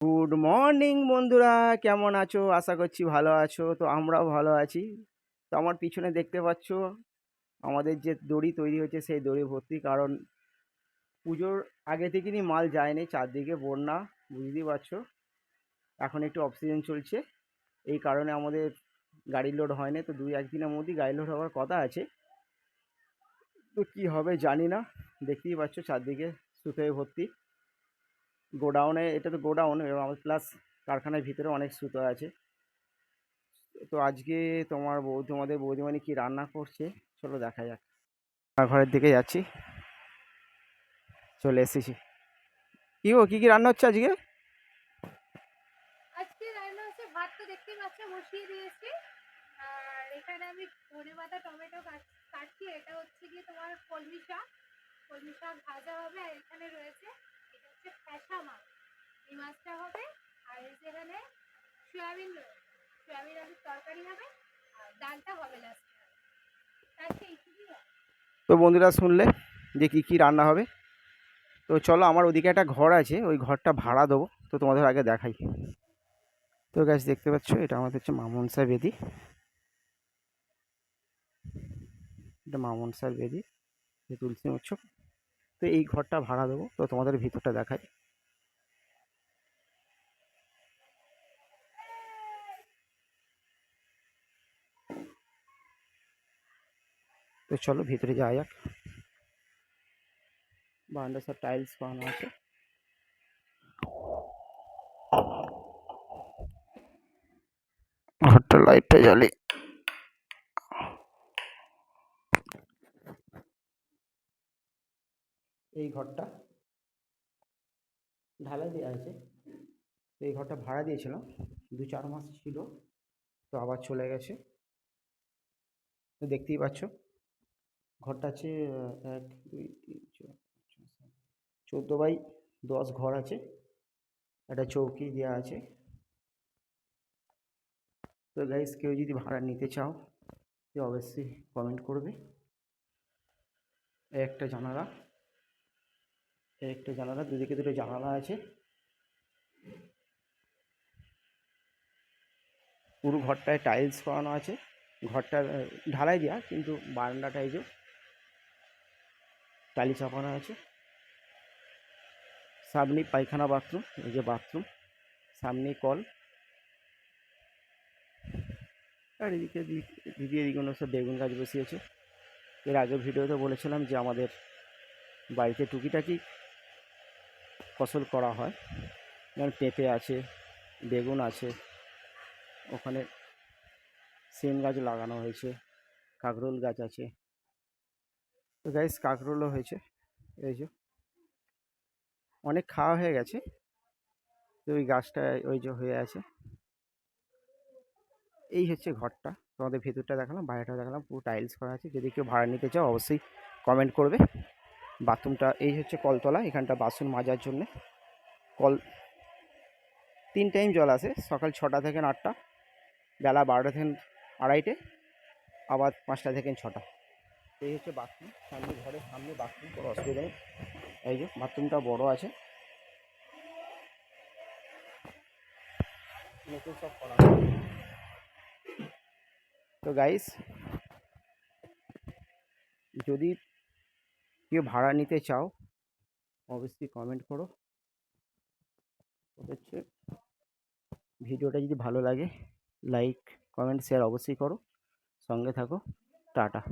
Good morning বন্ধুরা, কেমন আছো? আশা করছি ভালো আছো। তো আমরাও ভালো আছি। তো আমার পিছনে দেখতে পাচ্ছ আমাদের যে দড়ি তৈরি হচ্ছে সেই দড়ি ভর্তি, কারণ পুজোর আগে থেকেই মাল যায়নি, চারদিকে বন্যা, বুঝতেই পারছো। এখন একটু অফ সিজন চলছে, এই কারণে আমাদের গাড়ি লোড হয়নি। তো দুই একদিনের মধ্যেই গাড়ি লোড হওয়ার কথা আছে। তো কি হবে জানি না, দেখতেই পাচ্ছ চারদিকে সুতোয় ভর্তি। গোডাউনে, এটা তো গোডাউন, এবং আমাদের প্লাস কারখানার ভিতরে অনেক সুতো আছে। তো আজকে তোমাদের বৌদিমানি কি রান্না করছে, চলো দেখা যাক। ঘরের দিকে যাচ্ছি, চলে এসেছি। কি কি রান্না হচ্ছে আজকে? আজকে রান্না হচ্ছে ভাত, তো দেখতেই পাচ্ছ বসিয়ে দিয়েছি। আর এখানে আমি ধনেপাতা টমেটো কাটছি। এটা হচ্ছে কি তোমার কলমি শাক। কলমি শাক ভাজা হবে। আর এখানে রয়েছে, এটা হচ্ছে ফ্যাসা মাছ, এই মাছটা হবে। আর এই যে এখানে সয়াবিন রয়েছে, সয়াবিন আলুর তরকারি হবে। আর ডালটা হবে লাস্টে। আজকে এইটুকুই হবে। তো বন্ধুরা শুনলে যে কি কি রান্না হবে। তো চলো, আমার ওদিকে একটা ঘর আছে, ওই ঘরটা ভাড়া দেবো, তো তোমাদের আগে দেখাই। তো গাছ দেখতে পাচ্ছ, এটা আমাদের হচ্ছে মামনসা বেদি। এটা মামনসার বেদি, যে তুলসী উৎসব। তো এই ঘরটা ভাড়া দেবো, তো তোমাদের ভিতরটা দেখাই। তো চলো ভিতরে যাওয়া যাক। বারান্দা সব টাইলস বানানো আছে। ঘরটা লাইটটা জ্বালি। এই ঘরটা ঢালাই দেওয়া আছে। তো এই ঘরটা ভাড়া দিয়েছিলাম, 2-4 মাস ছিল, তো আবার চলে গেছে। তো দেখতেই পাচ্ছ ঘরটা আছে 1, 2, 3, 4, 5, 6, 7, 14 বাই 10 ঘর আছে। একটা চৌকি দেওয়া আছে। তো গাইস, কেউ যদি ভাড়া নিতে চাও তো অবশ্যই কমেন্ট করবে। এই একটা জানালা, দুদিকে দুটো জানালা আছে। পুরো ঘরটায় টাইলস করানো আছে। ঘরটা ঢালাই দেওয়া, কিন্তু বারান্দাটা এই যে টালি চাপানো আছে। সামনেই পায়খানা বাথরুম, এই যে বাথরুম, সামনেই কল। আর এদিকে দিদি এদিকে সব বেগুন গাছ বসিয়েছে। এর আগের ভিডিওতে বলেছিলাম যে আমাদের বাড়িতে টুকিটাকি ফসল করা হয়, যেমন পেঁপে আছে, বেগুন আছে, ওখানে সিম গাছ লাগানো হয়েছে, কাঁকরোল গাছ আছে। তো গাইস, কাঁকরোলও হয়েছে, এই যে অনেক খাওয়া হয়ে গেছে। তো ওই গাছটা ওই যে হয়ে আছে। এই হচ্ছে ঘরটা, তোমাদের ভেতরটা দেখালাম, বাইরেটা দেখালাম, পুরো টাইলস করা আছে। যদি কেউ ভাড়া নিতে চাও অবশ্যই কমেন্ট করবে। বাথরুমটা এই হচ্ছে কলতলা, এখানটা বাসন মাজার জন্যে। কল 3 টাইম জল আসে, সকাল 6টা থেকে 8টা, বেলা 12টা থেকে 2:30, আবার 5টা থেকে 6টা। এই হচ্ছে বাথরুম, সামনে ঘরের সামনে বাথরুম, কোনো অসুবিধা নেই। এই যে বাথরুমটা বড় আছে, নতুন সব করা আছে। তো গাইস, যদি কেউ ভাড়া নিতে চাও অবশ্যই কমেন্ট করো। হচ্ছে ভিডিওটা যদি ভালো লাগে লাইক, কমেন্ট, শেয়ার অবশ্যই করো। সঙ্গে থাকো। টাটা।